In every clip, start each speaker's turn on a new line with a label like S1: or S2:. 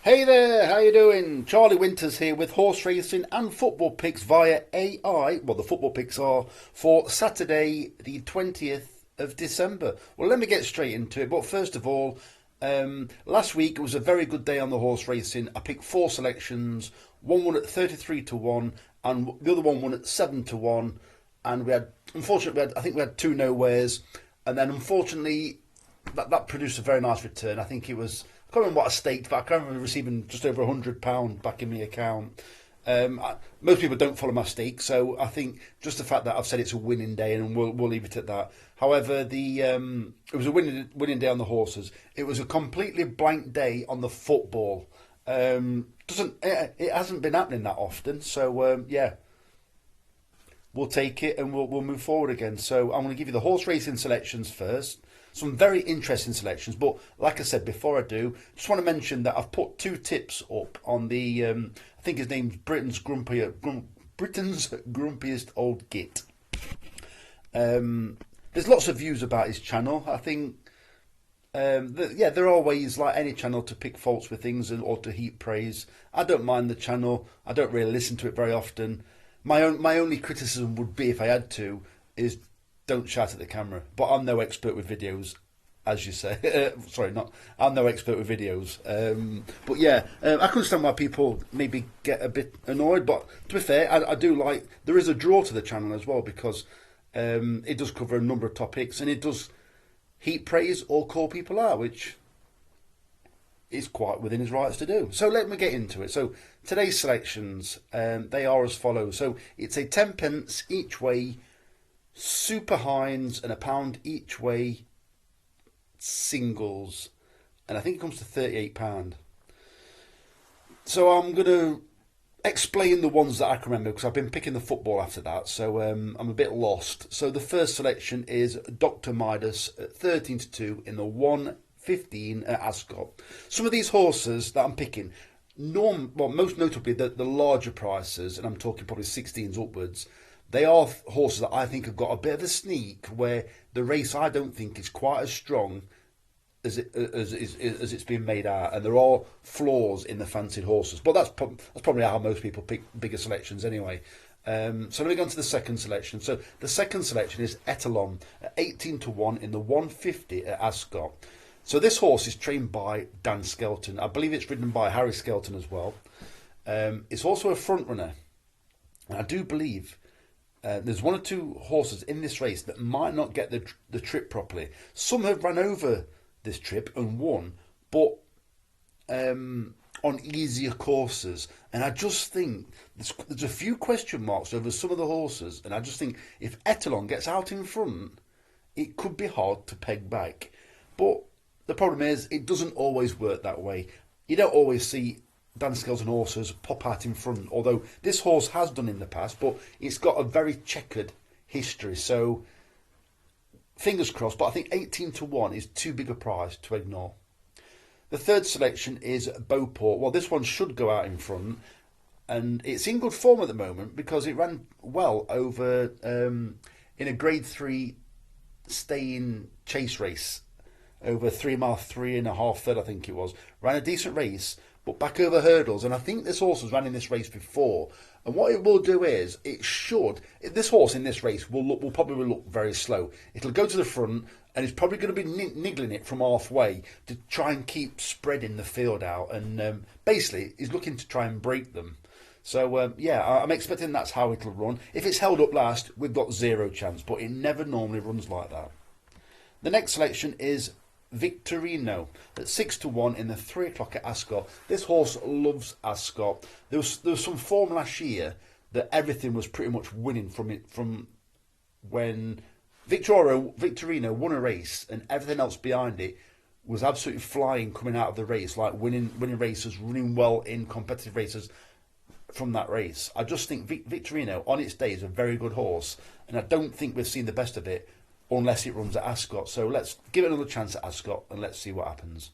S1: Hey there, how you doing? Charlie Winters here with horse racing and football picks via AI. Well, the football picks are for Saturday, the 20th of December. Well, let me get straight into it. But first of all, last week it was a very good day on the horse racing. I picked four selections. One won at 33 to 1, and the other one won at 7 to 1. And I think we had two nowheres. And then unfortunately, that produced a very nice return. I think it was, I can't remember what I staked, but I can remember receiving just over £100 back in my account. Most people don't follow my stake, so I think just the fact that I've said it's a winning day, and we'll leave it at that. However, it was a winning day on the horses. It was a completely blank day on the football. It hasn't been happening that often, so yeah, we'll take it and we'll move forward again. So I'm going to give you the horse racing selections first. Some very interesting selections, but like I said, before I do, just want to mention that I've put two tips up on the, I think his name's Britain's grumpiest old git. There's lots of views about his channel. I think, there are ways, like any channel, to pick faults with things or to heap praise. I don't mind the channel. I don't really listen to it very often. My only criticism would be, if I had to, is don't shout at the camera. But I'm no expert with videos, as you say. I'm no expert with videos. But yeah, I can understand why people maybe get a bit annoyed. But to be fair, I do like, there is a draw to the channel as well, because it does cover a number of topics, and it does heap praise or call people out, which is quite within his rights to do. So let me get into it. So today's selections, they are as follows. So it's a 10 pence each way Super Hinds and £1 each way singles, and I think it comes to £38. So I'm going to explain the ones that I can remember, because I've been picking the football after that, so I'm a bit lost. So the first selection is Dr. Midas at 13 to 2 in the 1:15 at Ascot. Some of these horses that I'm picking, most notably the larger prices, and I'm talking probably 16s upwards, they are horses that I think have got a bit of a sneak, where the race I don't think is quite as strong as it's been made out, and there are flaws in the fancied horses. But that's probably how most people pick bigger selections anyway. So let me go on to the second selection. So the second selection is Etalon at 18 to 1 in the 1:50 at Ascot. So this horse is trained by Dan Skelton. I believe it's ridden by Harry Skelton as well. It's also a front runner, and I do believe there's one or two horses in this race that might not get the trip properly. Some have run over this trip and won, but on easier courses. And I just think there's a few question marks over some of the horses. And I just think if Etalon gets out in front, it could be hard to peg back. But the problem is, it doesn't always work that way. You don't always see Dan Skelton horses pop out in front, although this horse has done in the past, but it's got a very checkered history, so fingers crossed. But I think 18 to 1 is too big a prize to ignore. The third selection is Beauport. Well, this one should go out in front, and it's in good form at the moment, because it ran well over in a grade 3 staying chase race over 3 mile 3.5 third, I think it was. Ran a decent race, but back over hurdles, and I think this horse has ran in this race before. And what it will do is, this horse in this race will probably look very slow. It'll go to the front, and it's probably going to be niggling it from halfway to try and keep spreading the field out, and basically is looking to try and break them. So yeah, I'm expecting that's how it'll run. If it's held up last, we've got zero chance, but it never normally runs like that. The next selection is Victorino at 6 to 1 in the 3 o'clock at Ascot. This horse loves Ascot. There was some form last year that everything was pretty much winning from when Victorino won a race, and everything else behind it was absolutely flying coming out of the race, like winning races, running well in competitive races from that race. I just think Victorino on its day is a very good horse, and I don't think we've seen the best of it unless it runs at Ascot. So let's give it another chance at Ascot, and let's see what happens.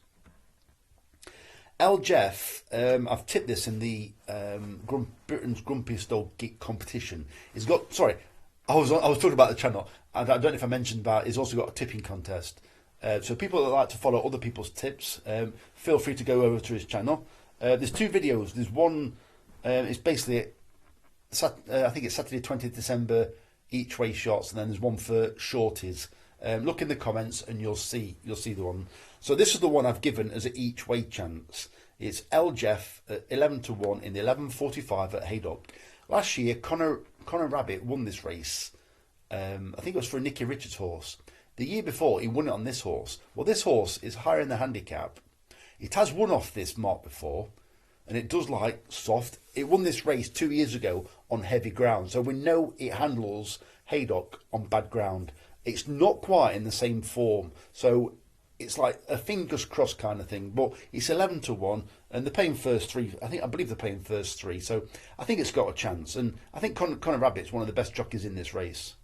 S1: El Jeff, I've tipped this in the Britain's Grumpiest Old Geek competition. He's got, sorry, I was talking about the channel, and I don't know if I mentioned about, he's also got a tipping contest. So people that like to follow other people's tips, feel free to go over to his channel. There's two videos. There's one, it's basically, I think it's Saturday 20th December, each way shots, and then there's one for shorties. Look in the comments and you'll see the one. So this is the one I've given as an each way chance. It's L Jeff at 11-1 in the 11:45 at Haydock. Last year, Connor Rabbit won this race. I think it was for a Nicky Richards horse. The year before, he won it on this horse. Well, this horse is higher in the handicap. It has won off this mark before, and it does like soft. It won this race 2 years ago on heavy ground, so we know it handles Haydock on bad ground. It's not quite in the same form, so it's like a fingers crossed kind of thing. But it's 11-1, and they're paying first three. I believe they're paying first three, so I think it's got a chance. And I think Connor Rabbit's one of the best jockeys in this race.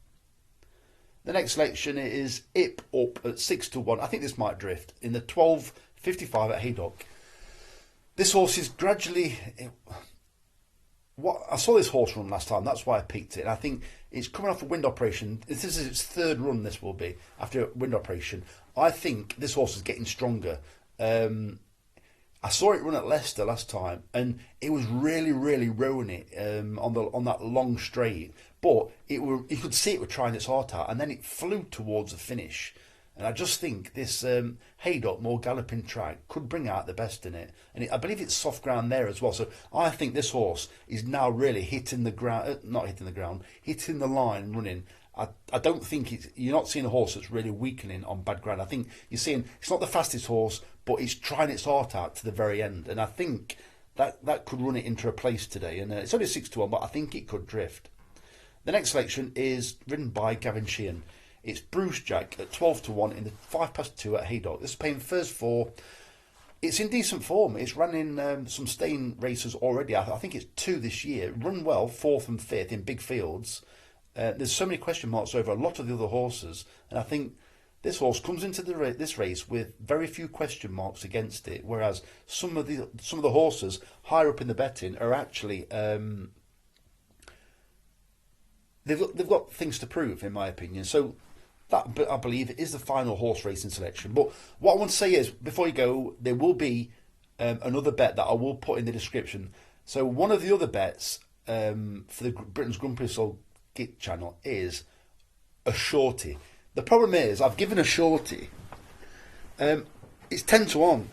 S1: The next selection is Ip Up at 6-1. I think this might drift in the 12:55 at Haydock. This horse is gradually. I saw this horse run last time, that's why I picked it. And I think it's coming off a wind operation. This is its third run, this will be, after a wind operation. I think this horse is getting stronger. I saw it run at Leicester last time, and it was really, really rowing it on that long straight. But you could see it was trying its heart out, and then it flew towards the finish. And I just think this Haydock, more galloping track, could bring out the best in it. And I believe it's soft ground there as well. So I think this horse is now really hitting the ground, not hitting the ground, hitting the line, running. I don't think you're not seeing a horse that's really weakening on bad ground. I think you're seeing it's not the fastest horse, but it's trying its heart out to the very end. And I think that could run it into a place today. And it's only 6-1, but I think it could drift. The next selection is ridden by Gavin Sheehan. It's Bruce Jack at 12-1 in the 2:05 at Haydock. This is paying first 4. It's in decent form. It's run in some staying races already. I think it's 2 this year. Run well, 4th and 5th in big fields. There's so many question marks over a lot of the other horses, and I think this horse comes into this race with very few question marks against it. Whereas some of the horses higher up in the betting are actually they've got things to prove, in my opinion. So that, I believe, is the final horse racing selection. But what I want to say is, before you go, there will be another bet that I will put in the description. So one of the other bets for the Britain's Grumpy Soul Git channel is a shorty. The problem is, I've given a shorty. It's 10-1.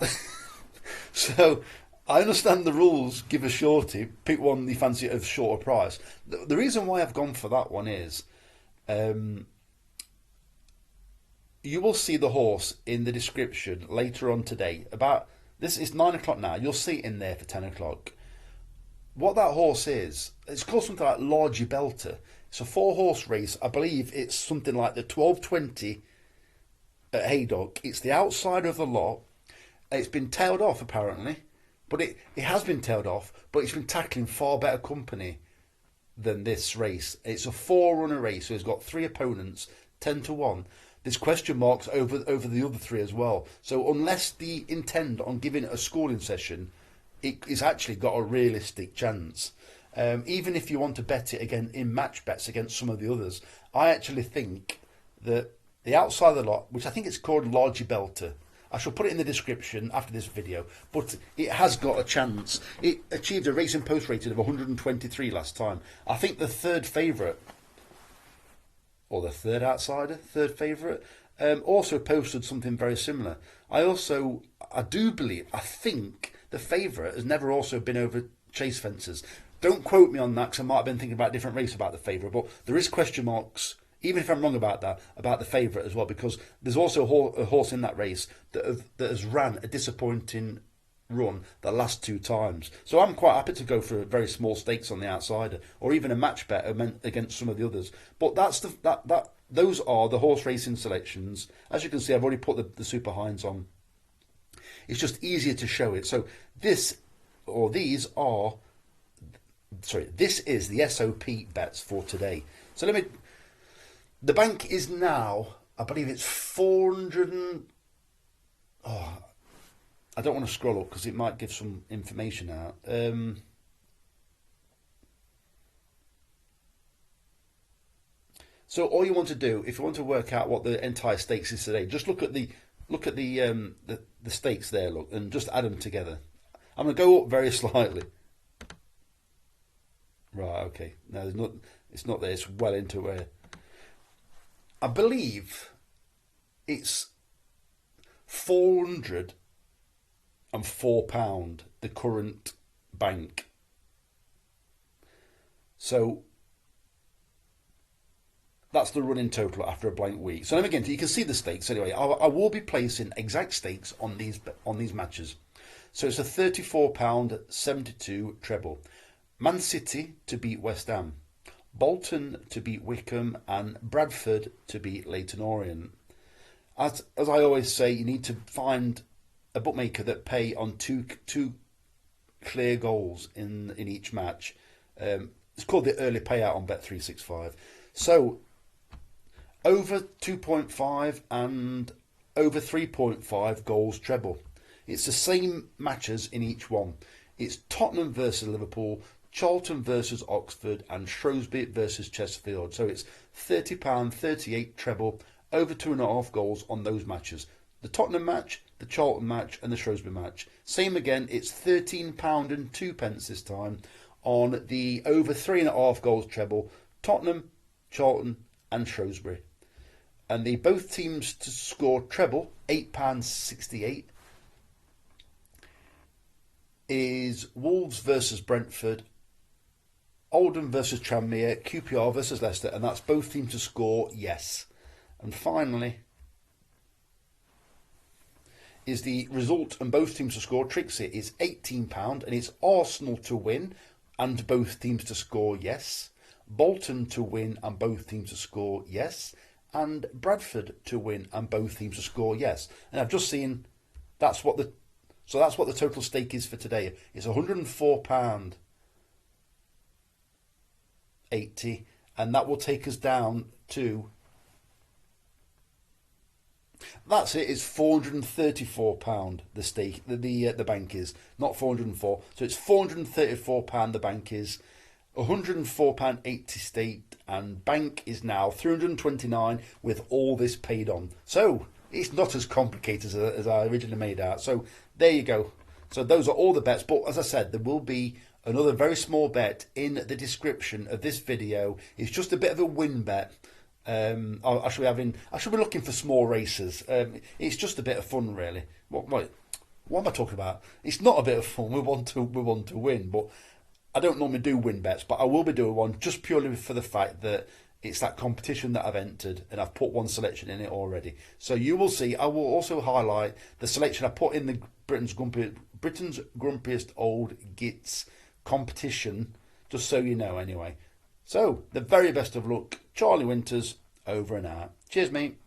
S1: So I understand the rules, give a shorty, pick one you fancy at a shorter price. The reason why I've gone for that one is, you will see the horse in the description later on today. About this is 9 o'clock now. You'll see it in there for 10 o'clock. What that horse is, it's called something like Largy Belter. It's a 4-horse race. I believe it's something like the 12:20 at Haydock. It's the outside of the lot. It's been tailed off apparently, but it has been tailed off. But it's been tackling far better company than this race. It's a 4-runner race, so it's got 3 opponents, 10-1. There's question marks over the other 3 as well. So unless they intend on giving it a schooling session, it's actually got a realistic chance. Even if you want to bet it again in match bets against some of the others, I actually think that the outside of the lot, which I think it's called Largy Belter, I shall put it in the description after this video, but it has got a chance. It achieved a Racing Post rating of 123 last time. I think the third favourite, or the third outsider, third favourite, also posted something very similar. I think the favourite has never also been over chase fences. Don't quote me on that, because I might have been thinking about a different race about the favourite, but there is question marks, even if I'm wrong about that, about the favourite as well, because there's also a horse in that race that has ran a disappointing run the last 2 times. So I'm quite happy to go for very small stakes on the outsider, or even a match bet against some of the others. But those are the horse racing selections. As you can see, I've already put the Super Hinds on. It's just easier to show it. So this is the SOP bets for today. So the bank is now, I believe it's 400 and, I don't want to scroll up because it might give some information out. So all you want to do, if you want to work out what the entire stakes is today, just look at the stakes there, look, and just add them together. I'm going to go up very slightly. Right, okay. No, there's not. It's not there. It's well into where I believe it's £404 the current bank. So that's the running total after a blank week. So again, you can see the stakes anyway. I will be placing exact stakes on these matches. So it's a £34.72 treble. Man City to beat West Ham, Bolton to beat Wickham, and Bradford to beat Leyton Orient. As I always say, you need to find a bookmaker that pay on two clear goals in each match. It's called the early payout on Bet365. So over 2.5 and over 3.5 goals treble. It's the same matches in each one. It's Tottenham versus Liverpool, Charlton versus Oxford, and Shrewsbury versus Chesterfield. So it's £30.38 treble, over 2.5 goals on those matches. The Tottenham match, the Charlton match, and the Shrewsbury match. Same again, it's £13.02 this time on the over 3.5 goals treble, Tottenham, Charlton, and Shrewsbury. And the both teams to score treble, £8.68, is Wolves versus Brentford, Oldham versus Tranmere, QPR versus Leicester, and that's both teams to score yes. And finally is the result and both teams to score. Trixie is £18, and it's Arsenal to win and both teams to score yes, Bolton to win and both teams to score yes, and Bradford to win and both teams to score yes. And I've just seen that's what the total stake is for today. It's £104.80, and that will take us down to, that's it. It's £434 the stake. The bank is not 404. So it's £434 the bank is, £104.80 stake, and bank is now 329 with all this paid on. So it's not as complicated as I originally made out. So there you go. So those are all the bets. But as I said, there will be another very small bet in the description of this video. It's just a bit of a win bet. I should be looking for small races. It's just a bit of fun, really. What am I talking about? It's not a bit of fun. We want to win, but I don't normally do win bets. But I will be doing one just purely for the fact that it's that competition that I've entered, and I've put one selection in it already. So you will see. I will also highlight the selection I put in the Britain's Grumpiest Old Gits competition, just so you know. Anyway. So, the very best of luck. Charlie Winters, over and out. Cheers, mate.